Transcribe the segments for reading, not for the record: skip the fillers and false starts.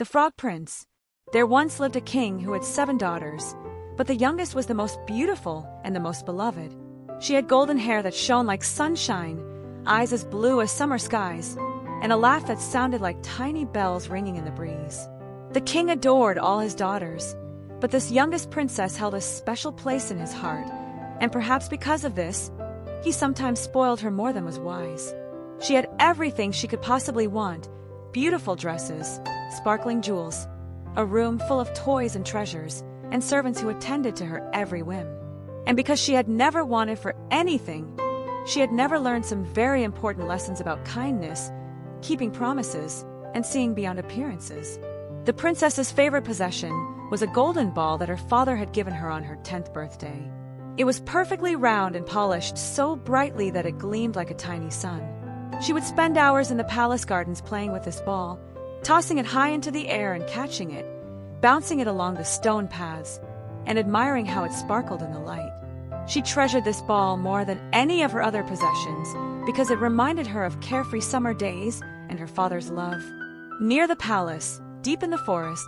The Frog Prince. There once lived a king who had 7 daughters, but the youngest was the most beautiful and the most beloved. She had golden hair that shone like sunshine, eyes as blue as summer skies, and a laugh that sounded like tiny bells ringing in the breeze. The king adored all his daughters, but this youngest princess held a special place in his heart, and perhaps because of this, he sometimes spoiled her more than was wise. She had everything she could possibly want: beautiful dresses, sparkling jewels, a room full of toys and treasures, and servants who attended to her every whim. And because she had never wanted for anything, she had never learned some very important lessons about kindness, keeping promises, and seeing beyond appearances. The princess's favorite possession was a golden ball that her father had given her on her 10th birthday. It was perfectly round and polished so brightly that it gleamed like a tiny sun. She would spend hours in the palace gardens playing with this ball, tossing it high into the air and catching it, bouncing it along the stone paths, and admiring how it sparkled in the light. She treasured this ball more than any of her other possessions because it reminded her of carefree summer days and her father's love. Near the palace, deep in the forest,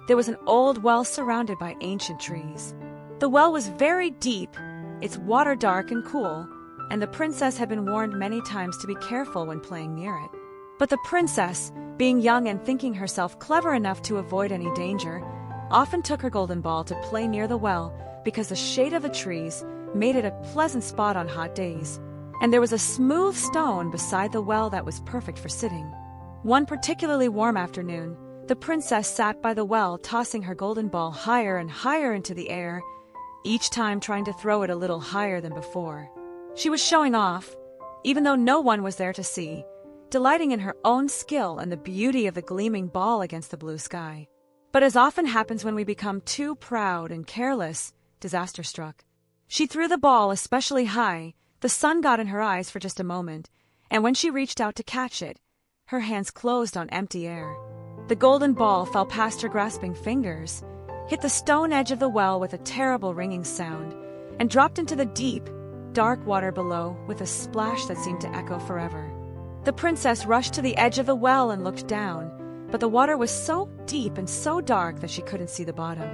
there was an old well surrounded by ancient trees. The well was very deep, its water dark and cool, and the princess had been warned many times to be careful when playing near it. But the princess, being young and thinking herself clever enough to avoid any danger, often took her golden ball to play near the well because the shade of the trees made it a pleasant spot on hot days, and there was a smooth stone beside the well that was perfect for sitting. One particularly warm afternoon, the princess sat by the well tossing her golden ball higher and higher into the air, each time trying to throw it a little higher than before. She was showing off, even though no one was there to see, delighting in her own skill and the beauty of the gleaming ball against the blue sky. But as often happens when we become too proud and careless, disaster struck. She threw the ball especially high, the sun got in her eyes for just a moment, and when she reached out to catch it, her hands closed on empty air. The golden ball fell past her grasping fingers, hit the stone edge of the well with a terrible ringing sound, and dropped into the deep, dark water below with a splash that seemed to echo forever. The princess rushed to the edge of the well and looked down, but the water was so deep and so dark that she couldn't see the bottom.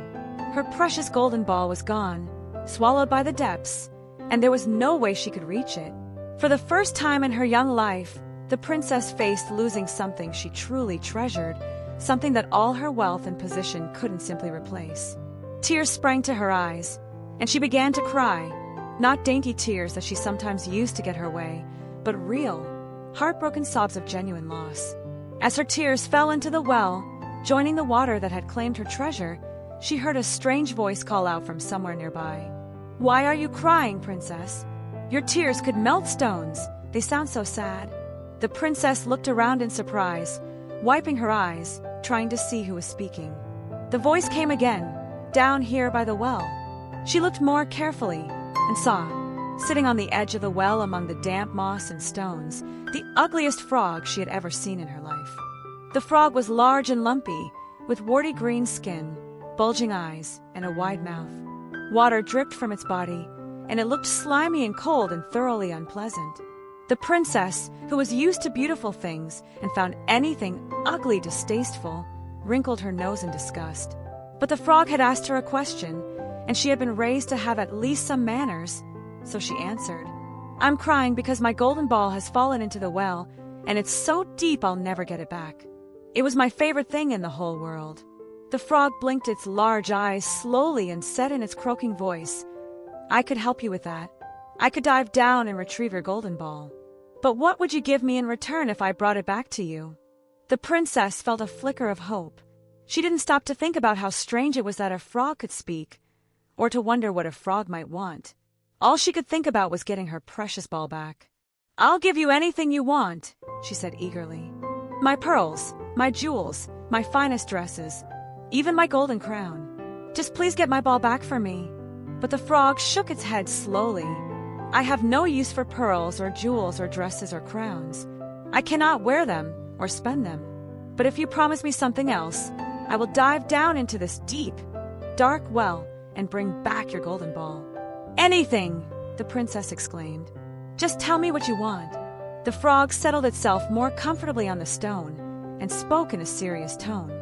Her precious golden ball was gone, swallowed by the depths, and there was no way she could reach it. For the first time in her young life, the princess faced losing something she truly treasured, something that all her wealth and position couldn't simply replace. Tears sprang to her eyes, and she began to cry, not dainty tears that she sometimes used to get her way, but real, heartbroken sobs of genuine loss. As her tears fell into the well, joining the water that had claimed her treasure, she heard a strange voice call out from somewhere nearby. "Why are you crying, princess? Your tears could melt stones. They sound so sad." The princess looked around in surprise, wiping her eyes, trying to see who was speaking. The voice came again, down here by the well. She looked more carefully and saw, sitting on the edge of the well among the damp moss and stones, the ugliest frog she had ever seen in her life. The frog was large and lumpy, with warty green skin, bulging eyes, and a wide mouth. Water dripped from its body, and it looked slimy and cold and thoroughly unpleasant. The princess, who was used to beautiful things and found anything ugly distasteful, wrinkled her nose in disgust. But the frog had asked her a question, and she had been raised to have at least some manners, so she answered, "I'm crying because my golden ball has fallen into the well, and it's so deep I'll never get it back. It was my favorite thing in the whole world." The frog blinked its large eyes slowly and said in its croaking voice, "I could help you with that. I could dive down and retrieve your golden ball. But what would you give me in return if I brought it back to you?" The princess felt a flicker of hope. She didn't stop to think about how strange it was that a frog could speak, or to wonder what a frog might want. All she could think about was getting her precious ball back. "I'll give you anything you want," she said eagerly. "My pearls, my jewels, my finest dresses, even my golden crown. Just please get my ball back for me." But the frog shook its head slowly. "I have no use for pearls or jewels or dresses or crowns. I cannot wear them or spend them. But if you promise me something else, I will dive down into this deep, dark well and bring back your golden ball." "Anything!" the princess exclaimed. "Just tell me what you want." The frog settled itself more comfortably on the stone and spoke in a serious tone.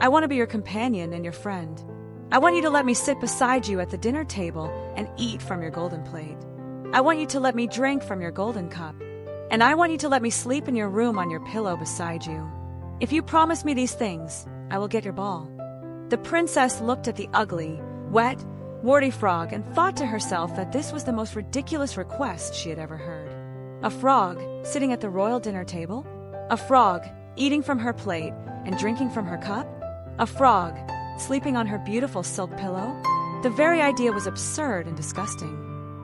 I want to be your companion and your friend. I want you to let me sit beside you at the dinner table and eat from your golden plate. I want you to let me drink from your golden cup. And I want you to let me sleep in your room on your pillow beside you. If you promise me these things, I will get your ball." The princess looked at the ugly, wet, warty frog and thought to herself that this was the most ridiculous request she had ever heard. A frog sitting at the royal dinner table? A frog eating from her plate and drinking from her cup? A frog sleeping on her beautiful silk pillow? The very idea was absurd and disgusting.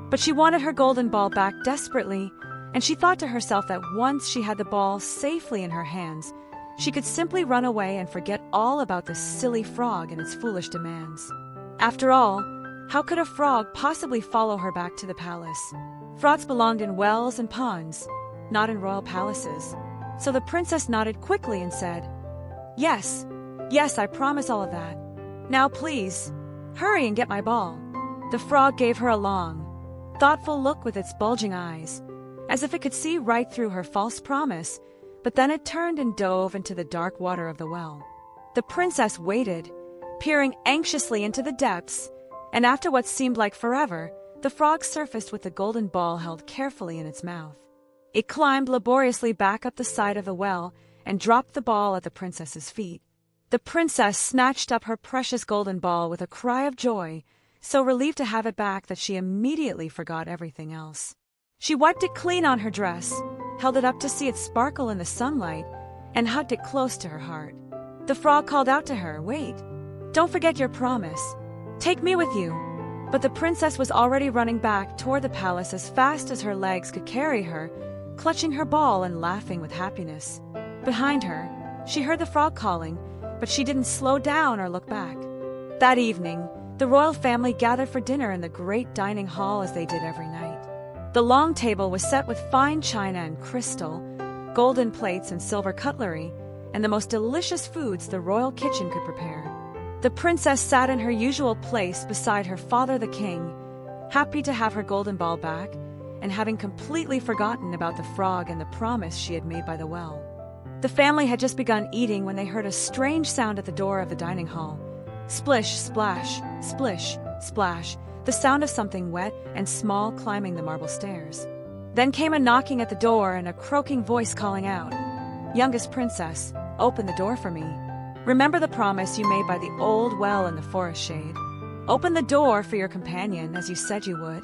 But she wanted her golden ball back desperately, and she thought to herself that once she had the ball safely in her hands, she could simply run away and forget all about this silly frog and its foolish demands. After all, how could a frog possibly follow her back to the palace? Frogs belonged in wells and ponds, not in royal palaces. So the princess nodded quickly and said, "Yes, yes, I promise all of that. Now please, hurry and get my ball." The frog gave her a long, thoughtful look with its bulging eyes, as if it could see right through her false promise, but then it turned and dove into the dark water of the well. The princess waited, peering anxiously into the depths, and after what seemed like forever, the frog surfaced with the golden ball held carefully in its mouth. It climbed laboriously back up the side of the well and dropped the ball at the princess's feet. The princess snatched up her precious golden ball with a cry of joy, so relieved to have it back that she immediately forgot everything else. She wiped it clean on her dress, held it up to see it sparkle in the sunlight, and hugged it close to her heart. The frog called out to her, "Wait, don't forget your promise. Take me with you." But the princess was already running back toward the palace as fast as her legs could carry her, clutching her ball and laughing with happiness. Behind her, she heard the frog calling, but she didn't slow down or look back. That evening, the royal family gathered for dinner in the great dining hall as they did every night. The long table was set with fine china and crystal, golden plates and silver cutlery, and the most delicious foods the royal kitchen could prepare. The princess sat in her usual place beside her father the king, happy to have her golden ball back, and having completely forgotten about the frog and the promise she had made by the well. The family had just begun eating when they heard a strange sound at the door of the dining hall. Splish, splash, splish, splash, the sound of something wet and small climbing the marble stairs. Then came a knocking at the door and a croaking voice calling out, "Youngest princess, open the door for me. Remember the promise you made by the old well in the forest shade. Open the door for your companion as you said you would."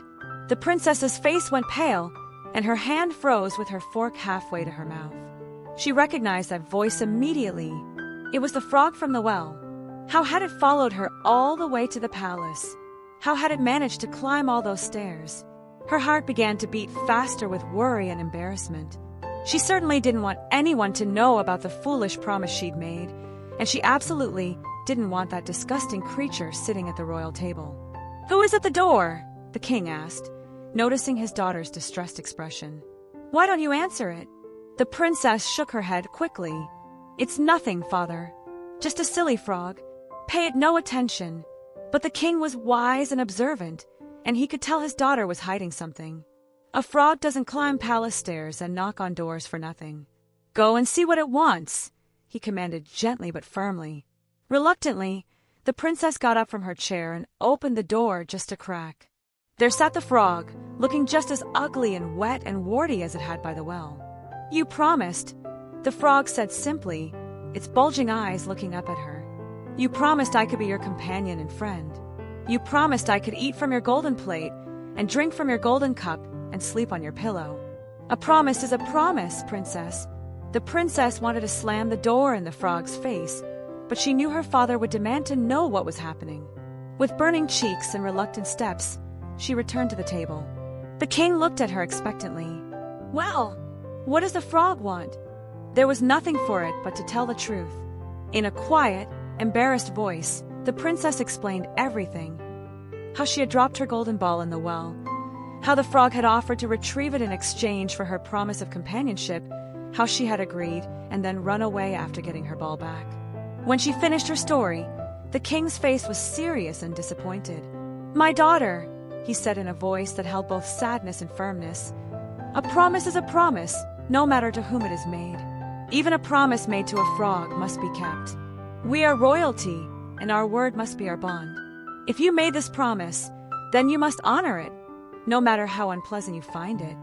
The princess's face went pale, and her hand froze with her fork halfway to her mouth. She recognized that voice immediately. It was the frog from the well. How had it followed her all the way to the palace? How had it managed to climb all those stairs? Her heart began to beat faster with worry and embarrassment. She certainly didn't want anyone to know about the foolish promise she'd made, and she absolutely didn't want that disgusting creature sitting at the royal table. "Who is at the door?" the king asked, noticing his daughter's distressed expression. "Why don't you answer it?" The princess shook her head quickly. "It's nothing, father. Just a silly frog. Pay it no attention." But the king was wise and observant, and he could tell his daughter was hiding something. A frog doesn't climb palace stairs and knock on doors for nothing. "Go and see what it wants," he commanded gently but firmly. Reluctantly, the princess got up from her chair and opened the door just a crack. There sat the frog, looking just as ugly and wet and warty as it had by the well. "You promised," the frog said simply, its bulging eyes looking up at her. "You promised I could be your companion and friend. You promised I could eat from your golden plate and drink from your golden cup and sleep on your pillow." "A promise is a promise, princess." The princess wanted to slam the door in the frog's face, but she knew her father would demand to know what was happening. With burning cheeks and reluctant steps, she returned to the table. The king looked at her expectantly. "Well, what does the frog want?" There was nothing for it but to tell the truth. In a quiet, embarrassed voice, the princess explained everything. How she had dropped her golden ball in the well, how the frog had offered to retrieve it in exchange for her promise of companionship, how she had agreed and then run away after getting her ball back. When she finished her story, the king's face was serious and disappointed. "My daughter," he said in a voice that held both sadness and firmness, "a promise is a promise, no matter to whom it is made. Even a promise made to a frog must be kept. We are royalty, and our word must be our bond. If you made this promise, then you must honor it, no matter how unpleasant you find it.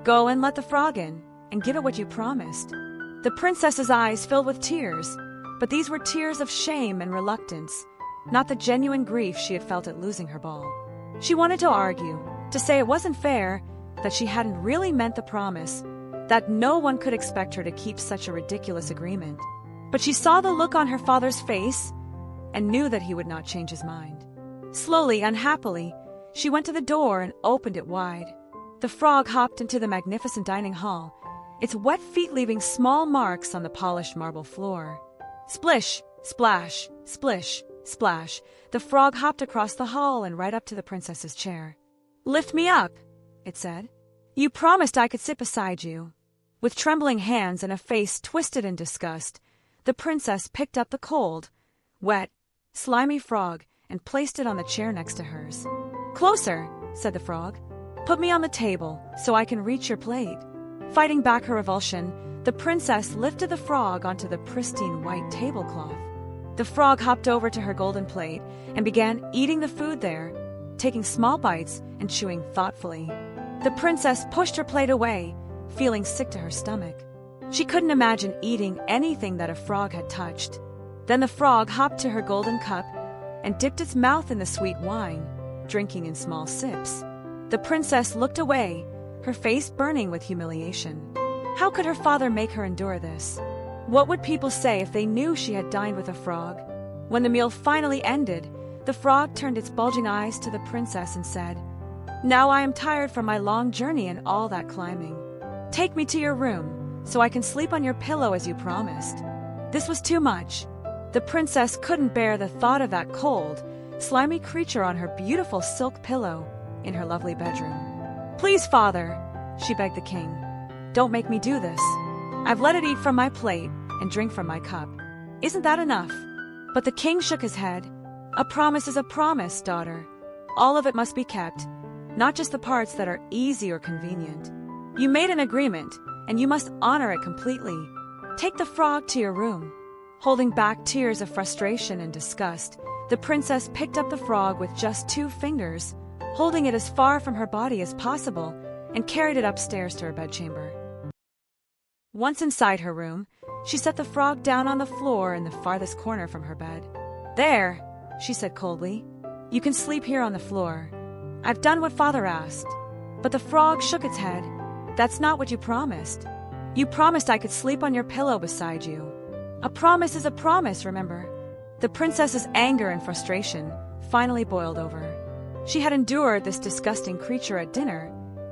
Go and let the frog in, and give it what you promised." The princess's eyes filled with tears, but these were tears of shame and reluctance, not the genuine grief she had felt at losing her ball. She wanted to argue, to say it wasn't fair, that she hadn't really meant the promise, that no one could expect her to keep such a ridiculous agreement. But she saw the look on her father's face and knew that he would not change his mind. Slowly, unhappily, she went to the door and opened it wide. The frog hopped into the magnificent dining hall, its wet feet leaving small marks on the polished marble floor. Splish, splash, splish, splash, the frog hopped across the hall and right up to the princess's chair. "Lift me up," it said. "You promised I could sit beside you." With trembling hands and a face twisted in disgust, the princess picked up the cold, wet, slimy frog and placed it on the chair next to hers. "Closer," said the frog. "Put me on the table so I can reach your plate." Fighting back her revulsion, the princess lifted the frog onto the pristine white tablecloth. The frog hopped over to her golden plate and began eating the food there, taking small bites and chewing thoughtfully. The princess pushed her plate away, feeling sick to her stomach. She couldn't imagine eating anything that a frog had touched. Then the frog hopped to her golden cup and dipped its mouth in the sweet wine, drinking in small sips. The princess looked away, her face burning with humiliation. How could her father make her endure this? What would people say if they knew she had dined with a frog? When the meal finally ended, the frog turned its bulging eyes to the princess and said, "Now I am tired from my long journey and all that climbing. Take me to your room, so I can sleep on your pillow as you promised." This was too much. The princess couldn't bear the thought of that cold, slimy creature on her beautiful silk pillow in her lovely bedroom. "Please, father," she begged the king, "don't make me do this. I've let it eat from my plate and drink from my cup. Isn't that enough?" But the king shook his head. "A promise is a promise, daughter. All of it must be kept, not just the parts that are easy or convenient. You made an agreement, and you must honor it completely. Take the frog to your room." Holding back tears of frustration and disgust, the princess picked up the frog with just 2 fingers, holding it as far from her body as possible, and carried it upstairs to her bedchamber. Once inside her room, she set the frog down on the floor in the farthest corner from her bed. "There," she said coldly, "you can sleep here on the floor. I've done what father asked." But the frog shook its head. "That's not what you promised. You promised I could sleep on your pillow beside you. A promise is a promise, remember?" The princess's anger and frustration finally boiled over. She had endured this disgusting creature at dinner,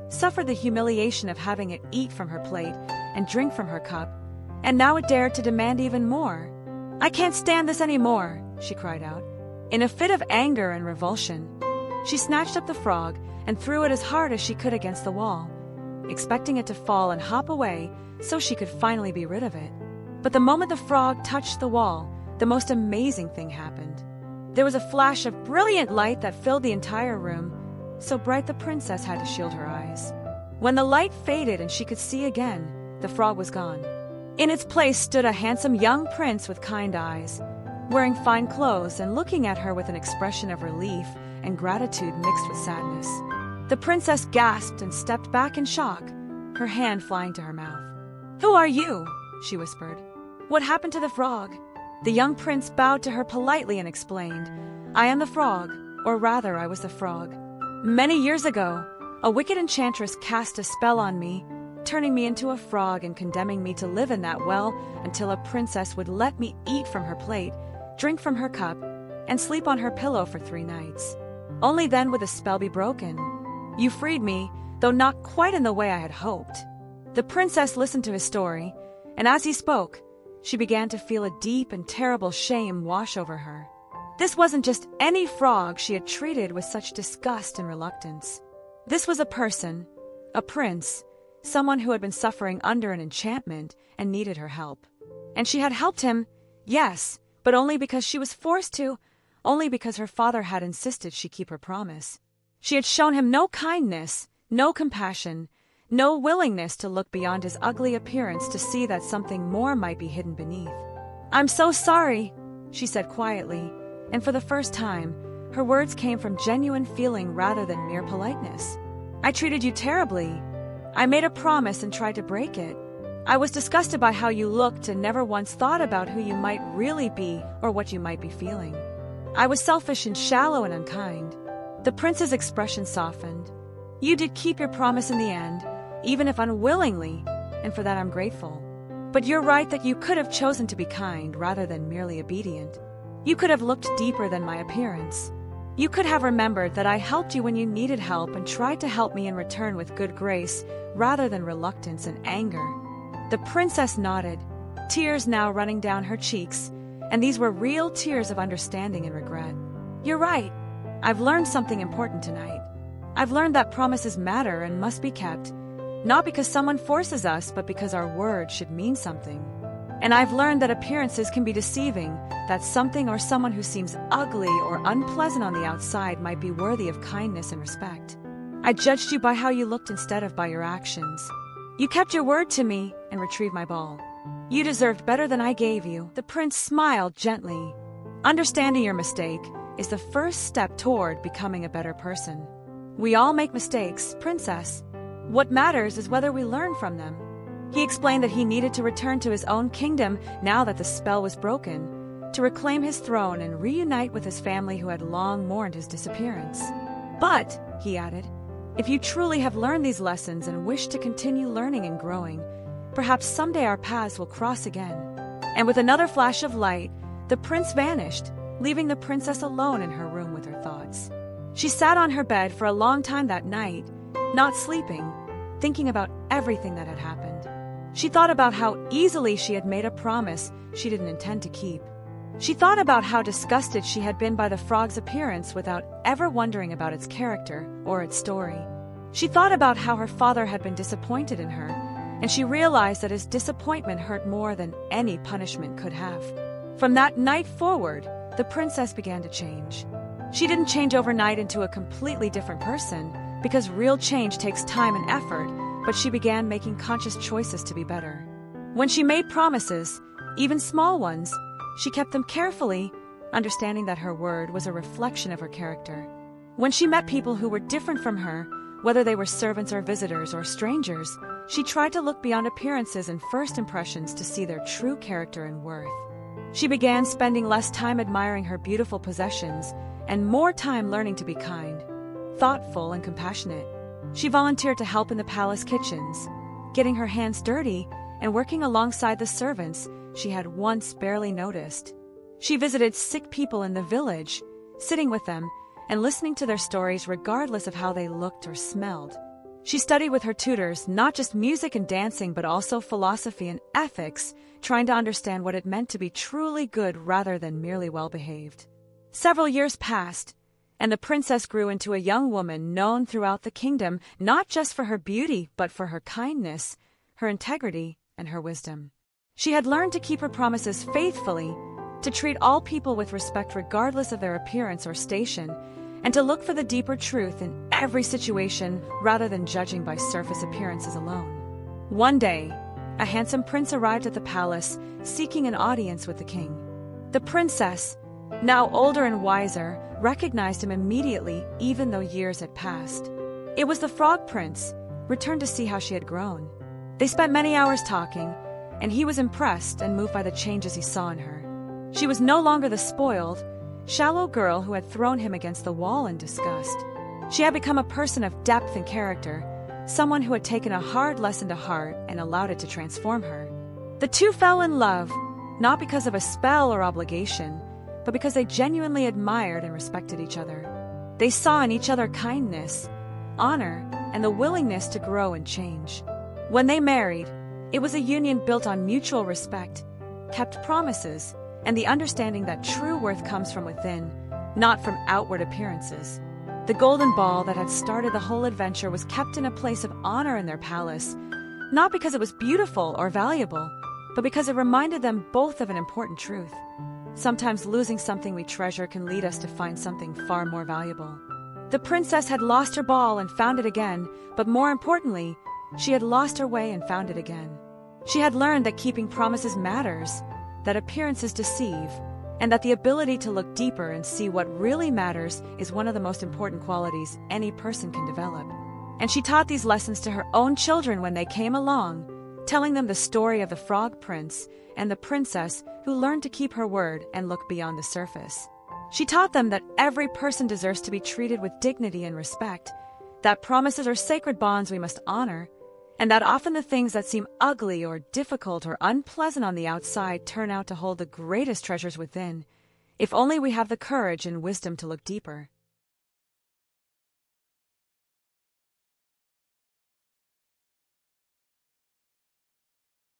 suffered the humiliation of having it eat from her plate and drink from her cup, and now it dared to demand even more. "I can't stand this anymore," she cried out. In a fit of anger and revulsion, she snatched up the frog and threw it as hard as she could against the wall, expecting it to fall and hop away so she could finally be rid of it. But the moment the frog touched the wall, the most amazing thing happened. There was a flash of brilliant light that filled the entire room, so bright the princess had to shield her eyes. When the light faded and she could see again, the frog was gone. In its place stood a handsome young prince with kind eyes, wearing fine clothes and looking at her with an expression of relief and gratitude mixed with sadness. The princess gasped and stepped back in shock, her hand flying to her mouth. "Who are you?" she whispered. "What happened to the frog?" The young prince bowed to her politely and explained, "I am the frog, or rather I was the frog. Many years ago, a wicked enchantress cast a spell on me, turning me into a frog and condemning me to live in that well until a princess would let me eat from her plate, drink from her cup, and sleep on her pillow for 3 nights. Only then would the spell be broken. You freed me, though not quite in the way I had hoped." The princess listened to his story, and as he spoke, she began to feel a deep and terrible shame wash over her. This wasn't just any frog she had treated with such disgust and reluctance. This was a person, a prince, someone who had been suffering under an enchantment and needed her help. And she had helped him, yes, but only because she was forced to, only because her father had insisted she keep her promise. She had shown him no kindness, no compassion, no willingness to look beyond his ugly appearance to see that something more might be hidden beneath. "I'm so sorry," she said quietly, and for the first time, her words came from genuine feeling rather than mere politeness. "I treated you terribly. I made a promise and tried to break it. I was disgusted by how you looked and never once thought about who you might really be or what you might be feeling. I was selfish and shallow and unkind." The prince's expression softened. "You did keep your promise in the end, even if unwillingly, and for that I'm grateful. But you're right that you could have chosen to be kind rather than merely obedient. You could have looked deeper than my appearance. You could have remembered that I helped you when you needed help and tried to help me in return with good grace rather than reluctance and anger." The princess nodded, tears now running down her cheeks, and these were real tears of understanding and regret. "You're right. I've learned something important tonight. I've learned that promises matter and must be kept, not because someone forces us, but because our word should mean something. And I've learned that appearances can be deceiving, that something or someone who seems ugly or unpleasant on the outside might be worthy of kindness and respect. I judged you by how you looked instead of by your actions. You kept your word to me and retrieved my ball. You deserved better than I gave you." The prince smiled gently. "Understanding your mistake is the first step toward becoming a better person. We all make mistakes, princess. What matters is whether we learn from them." He explained that he needed to return to his own kingdom now that the spell was broken, to reclaim his throne and reunite with his family who had long mourned his disappearance. "But," he added, "if you truly have learned these lessons and wish to continue learning and growing, perhaps someday our paths will cross again." And with another flash of light, the prince vanished, leaving the princess alone in her room with her thoughts. She sat on her bed for a long time that night, not sleeping, thinking about everything that had happened. She thought about how easily she had made a promise she didn't intend to keep. She thought about how disgusted she had been by the frog's appearance without ever wondering about its character or its story. She thought about how her father had been disappointed in her, and she realized that his disappointment hurt more than any punishment could have. From that night forward, the princess began to change. She didn't change overnight into a completely different person, because real change takes time and effort, but she began making conscious choices to be better. When she made promises, even small ones, she kept them carefully, understanding that her word was a reflection of her character. When she met people who were different from her, whether they were servants or visitors or strangers, she tried to look beyond appearances and first impressions to see their true character and worth. She began spending less time admiring her beautiful possessions and more time learning to be kind, thoughtful, and compassionate. She volunteered to help in the palace kitchens, getting her hands dirty and working alongside the servants she had once barely noticed. She visited sick people in the village, sitting with them and listening to their stories regardless of how they looked or smelled. She studied with her tutors not just music and dancing but also philosophy and ethics, trying to understand what it meant to be truly good rather than merely well-behaved. Several years passed, and the princess grew into a young woman known throughout the kingdom not just for her beauty but for her kindness, her integrity, and her wisdom. She had learned to keep her promises faithfully, to treat all people with respect regardless of their appearance or station, and to look for the deeper truth in every situation rather than judging by surface appearances alone. One day, a handsome prince arrived at the palace, seeking an audience with the king. The princess, now older and wiser, recognized him immediately even though years had passed. It was the frog prince, returned to see how she had grown. They spent many hours talking, and he was impressed and moved by the changes he saw in her. She was no longer the spoiled, shallow girl who had thrown him against the wall in disgust. She had become a person of depth and character, someone who had taken a hard lesson to heart and allowed it to transform her. The two fell in love, not because of a spell or obligation, but because they genuinely admired and respected each other. They saw in each other kindness, honor, and the willingness to grow and change. When they married, it was a union built on mutual respect, kept promises, and the understanding that true worth comes from within, not from outward appearances. The golden ball that had started the whole adventure was kept in a place of honor in their palace, not because it was beautiful or valuable, but because it reminded them both of an important truth. Sometimes losing something we treasure can lead us to find something far more valuable. The princess had lost her ball and found it again, but more importantly, she had lost her way and found it again. She had learned that keeping promises matters, that appearances deceive, and that the ability to look deeper and see what really matters is one of the most important qualities any person can develop. And she taught these lessons to her own children when they came along, telling them the story of the Frog Prince and the princess who learned to keep her word and look beyond the surface. She taught them that every person deserves to be treated with dignity and respect, that promises are sacred bonds we must honor, and that often the things that seem ugly or difficult or unpleasant on the outside turn out to hold the greatest treasures within, if only we have the courage and wisdom to look deeper.